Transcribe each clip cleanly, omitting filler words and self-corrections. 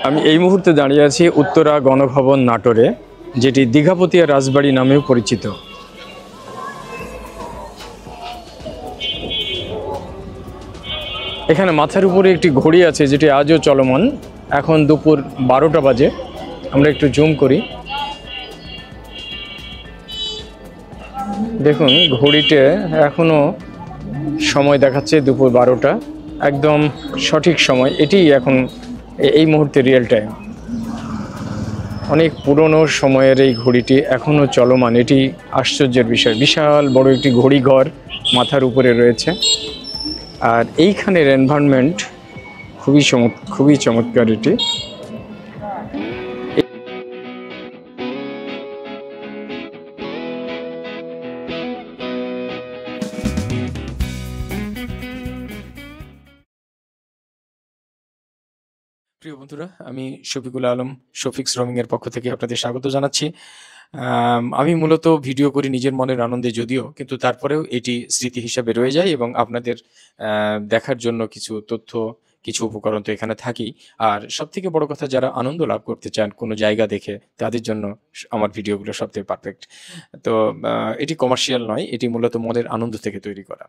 আমি এই মুহূর্তে দাঁড়িয়ে আছি উত্তরা গণভবন নাটোরে, যেটি দীঘাপতিয়া রাজবাড়ি নামেও পরিচিত। এখানে মাথার উপরে একটি ঘড়ি আছে যেটি আজও চলমান। এখন দুপুর 12টা বাজে। আমরা একটু জুম করি, দেখুন ঘড়িতে এখনো সময় দেখাচ্ছে দুপুর 12টা, একদম সঠিক সময়। এটি এখন এই মুহূর্তে রিয়েল টাইম। অনেক পুরনো সময়ের এই ঘড়িটি এখনও চলমান, এটি আশ্চর্যের বিষয়। বিশাল বড় একটি ঘড়ি ঘর মাথার উপরে রয়েছে, আর এইখানের এনভায়রনমেন্ট খুবই চমৎকার। এটি প্রিয় বন্ধুরা, আমি শফিকুল আলম, শফিক্স রোমিংয়ের পক্ষ থেকে আপনাদের স্বাগত জানাচ্ছি। আমি মূলত ভিডিও করি নিজের মনের আনন্দে যদিও, কিন্তু তারপরেও এটি স্মৃতি হিসাবে রয়ে যায় এবং আপনাদের দেখার জন্য কিছু তথ্য, কিছু উপকরণ তো এখানে থাকেই। আর সবথেকে বড় কথা, যারা আনন্দ লাভ করতে চান কোনো জায়গা দেখে, তাদের জন্য আমার ভিডিওগুলো সবথেকে পারফেক্ট। তো এটি কমার্শিয়াল নয়, এটি মূলত মনের আনন্দ থেকে তৈরি করা।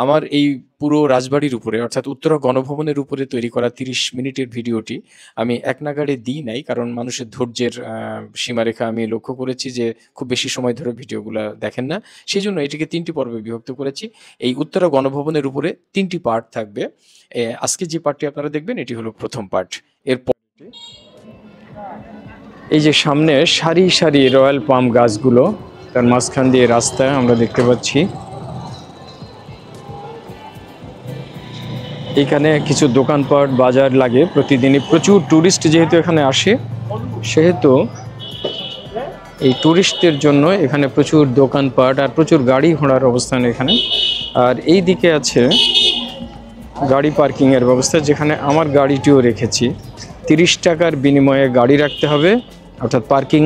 আমার এই পুরো রাজবাড়ির উপরে, অর্থাৎ উত্তরা গণভবনের উপরে তৈরি করা 30 মিনিটের ভিডিওটি আমি এক নাগাড়ে দিই নাই, কারণ মানুষের ধৈর্যের সীমারেখা আমি লক্ষ্য করেছি যে খুব বেশি সময় ধরে ভিডিওগুলো দেখেন না। সেই জন্য এটিকে 3টি পর্বে বিভক্ত করেছি। এই উত্তরা গণভবনের উপরে 3টি পার্ট থাকবে। আজকে যে পার্টটি আপনারা দেখবেন এটি হলো প্রথম পার্ট। এরপর এই যে সামনে সারি সারি রয়্যাল পাম গাছগুলো, তার মাঝখান দিয়ে রাস্তা আমরা দেখতে পাচ্ছি। এখানে কিছু দোকানপাট, বাজার লাগে প্রতিদিনই। প্রচুর ট্যুরিস্ট যেহেতু এখানে আসে, সেহেতু এই ট্যুরিস্টদের জন্য এখানে প্রচুর দোকানপাট আর প্রচুর গাড়ি ঘোড়ার অবস্থান এখানে। আর এই দিকে আছে গাড়ি পার্কিংয়ের ব্যবস্থা, যেখানে আমার গাড়িটিও রেখেছি। 30 টাকার বিনিময়ে গাড়ি রাখতে হবে, অর্থাৎ পার্কিং,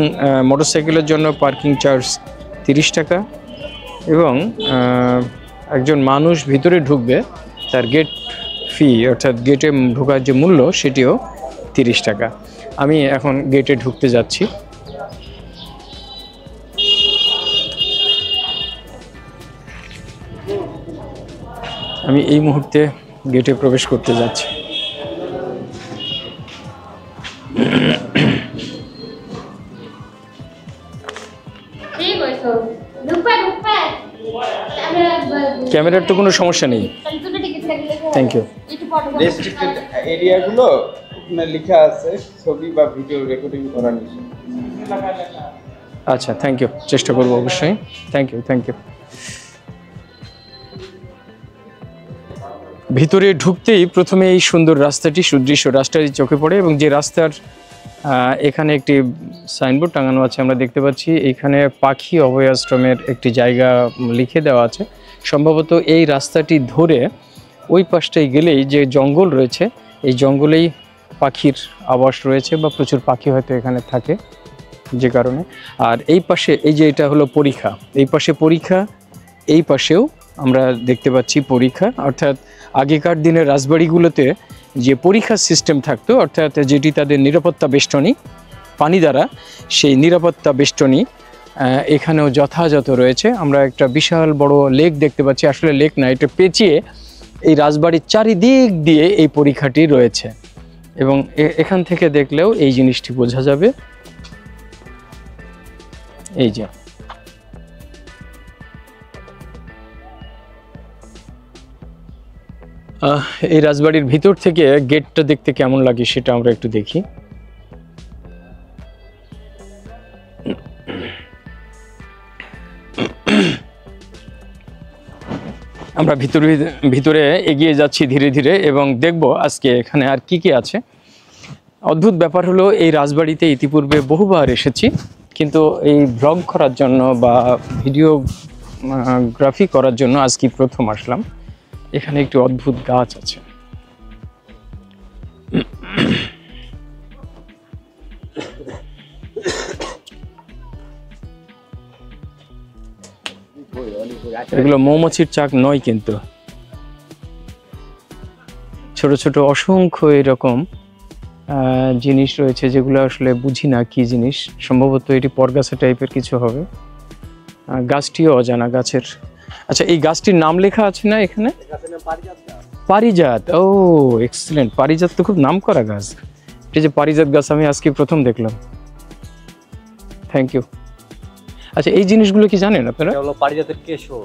মোটরসাইকেলের জন্য পার্কিং চার্জ 30 টাকা, এবং একজন মানুষ ভিতরে ঢুকবে, তার গেট ফি অর্থাৎ গেটে ঢোকার যে মূল্য সেটিও 30 টাকা। আমি এখন গেটে ঢুকতে যাচ্ছি। আমি এই মুহূর্তে গেটে প্রবেশ করতে যাচ্ছি। ক্যামেরার তো কোনো সমস্যা নেই, থ্যাংক ইউ। রেস্ট্রিক্টেড এরিয়াগুলো লেখা আছে ছবি বা ভিডিও রেকর্ডিং করার নিষেধ। আচ্ছা, থ্যাংক ইউ, চেষ্টা করবো অবশ্যই। Thank you. ভিতরে ঢুকতেই প্রথমে এই সুন্দর রাস্তাটি, সুদৃশ্য রাস্তাটি চোখে পড়ে, এবং যে রাস্তার এখানে একটি সাইনবোর্ড টাঙানো আছে আমরা দেখতে পাচ্ছি। এখানে পাখি অভয়াশ্রমের একটি জায়গা লিখে দেওয়া আছে। সম্ভবত এই রাস্তাটি ধরে ওই পাশটায় গেলেই যে জঙ্গল রয়েছে, এই জঙ্গলেই পাখির আবাস রয়েছে, বা প্রচুর পাখি হয়তো এখানে থাকে যে কারণে। আর এই পাশে এই যে এটা হলো পরীক্ষা, এই পাশে পরীক্ষা, এই পাশেও আমরা দেখতে পাচ্ছি পরীক্ষা। অর্থাৎ আগেকার দিনের রাজবাড়িগুলোতে যে পরীক্ষার সিস্টেম থাকতো, অর্থাৎ যেটি তাদের নিরাপত্তা বেষ্টনী পানি দ্বারা, সেই নিরাপত্তা বেষ্টনী এখানেও যথাযথ রয়েছে। আমরা একটা বিশাল বড় লেক দেখতে পাচ্ছি, আসলে লেক না, এটা পেঁচিয়ে এই রাজবাড়ির চারিদিক দিয়ে এই পরীক্ষাটি রয়েছে, এবং এখান থেকে দেখলেও এই জিনিসটি বোঝা যাবে। এই যে এই রাজবাড়ির ভিতর থেকে গেটটা দেখতে কেমন লাগে সেটা আমরা একটু দেখি। আমরা ভিতরে এগিয়ে যাচ্ছি ধীরে ধীরে, এবং দেখব আজকে এখানে আর কি আছে। অদ্ভুত ব্যাপার হলো, এই রাজবাড়িতে ইতিপূর্বে বহুবার এসেছি, কিন্তু এই ব্লগ করার জন্য বা ভিডিওগ্রাফি করার জন্য আজকে প্রথম আসলাম। এখানে একটি অদ্ভুত গাছ আছে। এগুলো মৌমাছির চাক নয়, কিন্তু ছোট ছোট অসংখ্য এরকম জিনিস রয়েছে যেগুলো আসলে বুঝি না কি জিনিস, সম্ভবত এটি পরগাছা টাইপের কিছু হবে। গাছটিও অজানা গাছের। আচ্ছা, এই গাছটির নাম লেখা আছে না এখানে? পারিজাত। ও এক্সিলেন্ট, পারিজাত তো খুব নাম করা গাছ। এই যে পারিজাত গাছ আমি আজকে প্রথম দেখলাম। Thank you. আচ্ছা, এই জিনিসগুলো কি জানেন আপনারা? এটা হলো পারিজাতের কেশর,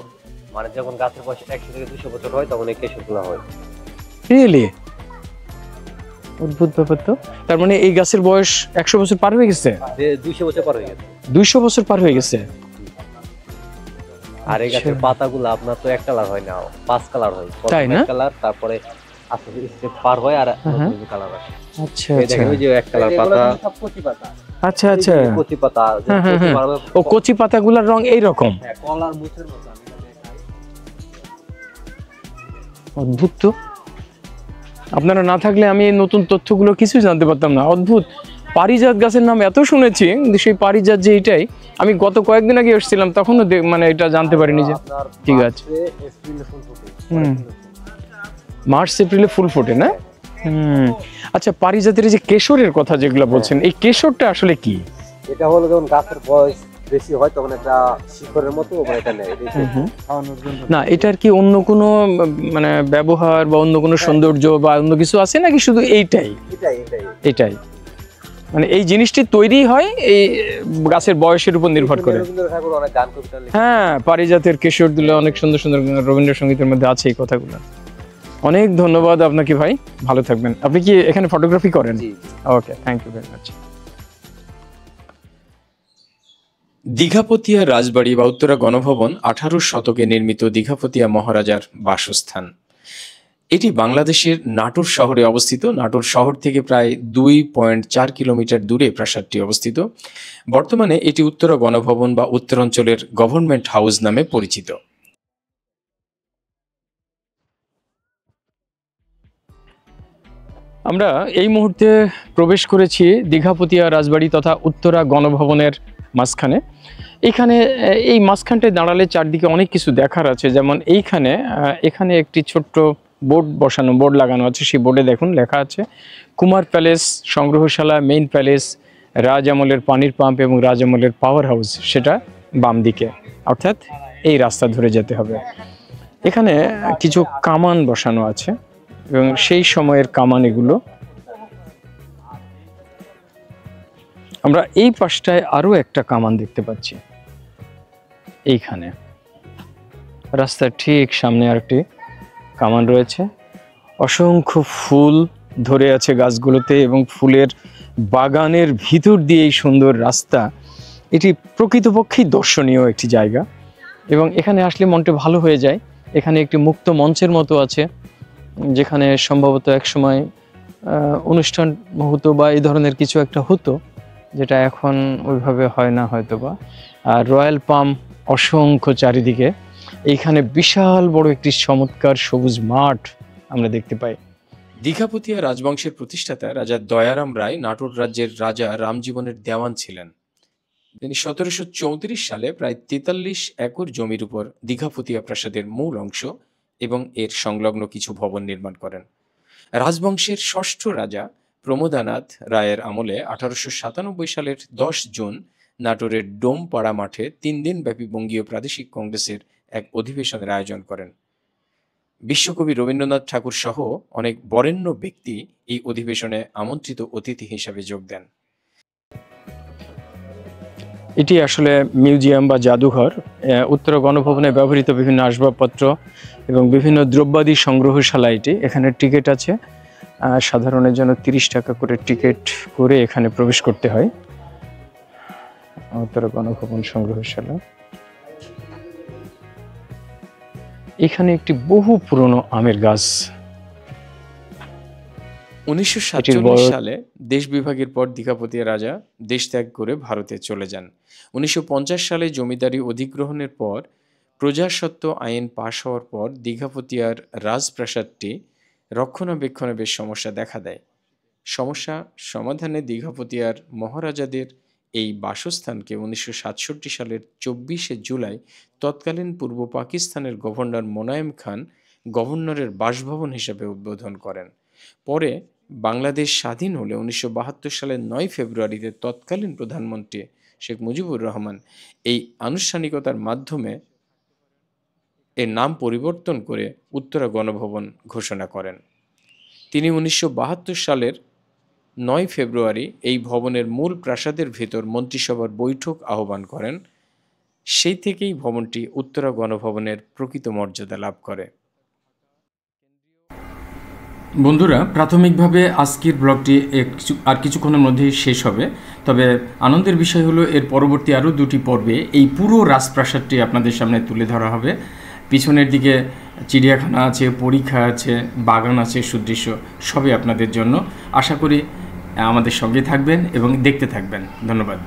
মানে যখন গাছের বয়স 100 থেকে 200 বছর হয় তখন এই কেশরগুলো হয়। রিয়েলি? অদ্ভুত ব্যাপার তো। তার মানে এই গাছের বয়স 100 বছর পার হয়ে গেছে? 200 বছর পার হয়ে গেছে। 200 বছর পার হয়ে গেছে। আর এই গাছের আচ্ছা। পাতাগুলো আপনার তো এক কালার হয় না, 5 কালার হয়। তাই না? কালার, তারপরে আস্তে স্টেপ পার হয় আর হ্যাঁ। নতুন কালার আসে। আচ্ছা এই আচ্ছা দেখেন ওই যে এক কালার পাতা, সব কচি পাতা। আচ্ছা আচ্ছা। এই যে কচি পাতা, যে হ্যাঁ, হ্যাঁ, কচি হ্যাঁ। পাতা- ও কচি পাতাগুলোর রং এইরকম। হ্যাঁ, কলার মুছের মতো। আমি এটা দেখাই। অদ্ভুত তো। আপনারা না থাকলে আমি এই নতুন তথ্যগুলো কিছু জানতে পারতাম না। অদ্ভুত। পারিজাত গাছের নাম এত শুনেছি, কিন্তু সেই পারিজাত যে এটাই, আমি গত কয়েকদিন আগে এসেছিলাম তখনও মানে এটা জানতে পারিনি যে। আপনার ঠিক আছে। মার্চে, এপ্রিলে ফুল ফোটে। হুম। মার্চ এপ্রিলে ফুল ফোটে না? আচ্ছা, পারিজাতের এই যে কেশরের কথা যেগুলো বলছেন, এই কেশরটা আসলে কি? এটা হলো যখন গাছের বয়স বেশি হয় তখন একটা শিকড়ের মতো এটা নেয়। খাওয়ানোর জন্য। না, এটার কি অন্য কোনো মানে ব্যবহার বা অন্য কোনো সৌন্দর্য বা অন্য কিছু আছে নাকি শুধু এইটাই? এটাই এটাই মানে এই জিনিসটি তৈরি হয় এই গাছের বয়সের উপর নির্ভর করে। রবীন্দ্রনাথ ঠাকুর অনেক গান কবিতা লিখেছেন। হ্যাঁ, পারিজাতের কেশর দিলে অনেক সুন্দর সুন্দর রবীন্দ্রসঙ্গীতের মধ্যে আছে এই কথাগুলো। অনেক ধন্যবাদ আপনাকে ভাই, ভালো থাকবেন। আপনি কি এখানে ফটোগ্রাফি করেন? জি। Okay, thank you very much. Dighapatia Rajbari বা উত্তরা গণভবন 18 শতকে নির্মিত দীঘাপতিয়া মহারাজার বাসস্থান। এটি বাংলাদেশের নাটোর শহরে অবস্থিত। নাটোর শহর থেকে প্রায় 2.4 কিলোমিটার দূরে প্রাসাদটি অবস্থিত। বর্তমানে এটি উত্তরা গণভবন বা উত্তরাঞ্চলের গভর্নমেন্ট হাউস নামে পরিচিত। আমরা এই মুহূর্তে প্রবেশ করেছি দীঘাপতিয়া রাজবাড়ি তথা উত্তরা গণভবনের মাঝখানে। এখানে এই মাঝখানটায় দাঁড়ালে চারদিকে অনেক কিছু দেখার আছে। যেমন এখানে একটি ছোট্ট বোর্ড লাগানো আছে। সেই বোর্ডে দেখুন লেখা আছে কুমার প্যালেস সংগ্রহশালা, মেইন প্যালেস, রাজ আমলের পানির পাম্প এবং রাজ আমলের পাওয়ার হাউস, সেটা বাম দিকে, অর্থাৎ এই রাস্তা ধরে যেতে হবে। এখানে কিছু কামান বসানো আছে এবং সেই সময়ের কামান এগুলো। আমরা এই পাশটায় আরো একটা কামান দেখতে পাচ্ছি। এইখানে রাস্তার ঠিক সামনে আরেকটি কামান রয়েছে। অসংখ্য ফুল ধরে আছে গাছগুলোতে এবং ফুলের বাগানের ভিতর দিয়ে এই সুন্দর রাস্তা। এটি প্রকৃতপক্ষেই দর্শনীয় একটি জায়গা এবং এখানে আসলে মনটা ভালো হয়ে যায়। এখানে একটি মুক্ত মঞ্চের মতো আছে, যেখানে সম্ভবত একসময় অনুষ্ঠান হতো বা এই ধরনের কিছু একটা হতো, যেটা এখন ওইভাবে হয় না হয়তো বা। আর রয়্যাল পাম অসংখ্য চারিদিকে। এইখানে বিশাল বড় একটি চমৎকার সবুজ মাঠ আমরা দেখতে পাই। দীঘাপতিয়া রাজবংশের প্রতিষ্ঠাতা রাজা দয়ারাম রায় নাটোর রাজ্যের রাজা রামজীবনের দেওয়ান ছিলেন। তিনি 1734 সালে প্রায় 43 একর জমির উপর দীঘাপতিয়া প্রাসাদের মূল অংশ এবং এর সংলগ্ন কিছু ভবন নির্মাণ করেন। রাজবংশের ষষ্ঠ রাজা প্রমোদানাথ রায়ের আমলে 1897 সালের 10 জুন নাটোরের ডোমপাড়া মাঠে 3 দিন ব্যাপী বঙ্গীয় প্রাদেশিক কংগ্রেসের এক অধিবেশনের আয়োজন করেন। বিশ্বকবি রবীন্দ্রনাথ ঠাকুর সহ অনেক বরেণ্য ব্যক্তি এই অধিবেশনে আমন্ত্রিত অতিথি হিসাবে যোগ দেন। এটি আসলে মিউজিয়াম বা জাদুঘর। উত্তরা গণভবনে ব্যবহৃত বিভিন্ন আসবাবপত্র এবং বিভিন্ন দ্রব্যাদি সংগ্রহশালা এটি। এখানে টিকিট আছে, সাধারণের জন্য 30 টাকা করে টিকিট করে এখানে প্রবেশ করতে হয়। উত্তরা গণভবন সংগ্রহশালা। এখানে একটি বহু পুরনো আমের গাছ। 1947 সালে দেশ বিভাগের পর দীঘাপতিয়া রাজা দেশ ত্যাগ করে ভারতে চলে যান। 1950 সালে জমিদারি অধিগ্রহণের পর প্রজাস্বত্ব আইন পাশ হওয়ার পর দীঘাপতিয়ার রাজপ্রাসাদটি রক্ষণাবেক্ষণে বেশ সমস্যা দেখা দেয়। সমস্যা সমাধানে দীঘাপতিয়ার মহারাজাদের এই বাসস্থানকে 1967 সালের 24শে জুলাই তৎকালীন পূর্ব পাকিস্তানের গভর্নর মোনায়েম খান গভর্নরের বাসভবন হিসেবে উদ্বোধন করেন। পরে বাংলাদেশ স্বাধীন হলে 1972 সালের 9 ফেব্রুয়ারিতে তৎকালীন প্রধানমন্ত্রী শেখ মুজিবুর রহমান এই আনুষ্ঠানিকতার মাধ্যমে এর নাম পরিবর্তন করে উত্তরা গণভবন ঘোষণা করেন। তিনি 1972 সালের 9 ফেব্রুয়ারি এই ভবনের মূল প্রাসাদের ভেতর মন্ত্রিসভার বৈঠক আহ্বান করেন। সেই থেকেই ভবনটি উত্তরা গণভবনের প্রকৃত মর্যাদা লাভ করে। বন্ধুরা, প্রাথমিকভাবে আজকের ব্লগটি আর কিছুক্ষণের মধ্যেই শেষ হবে। তবে আনন্দের বিষয় হলো এর পরবর্তী আরও 2টি পর্বে এই পুরো রাজপ্রাসাদটি আপনাদের সামনে তুলে ধরা হবে। পিছনের দিকে চিড়িয়াখানা আছে, পরীক্ষা আছে, বাগান আছে, সুদৃশ্য সবই আপনাদের জন্য। আশা করি আমাদের সঙ্গে থাকবেন এবং দেখতে থাকবেন। ধন্যবাদ।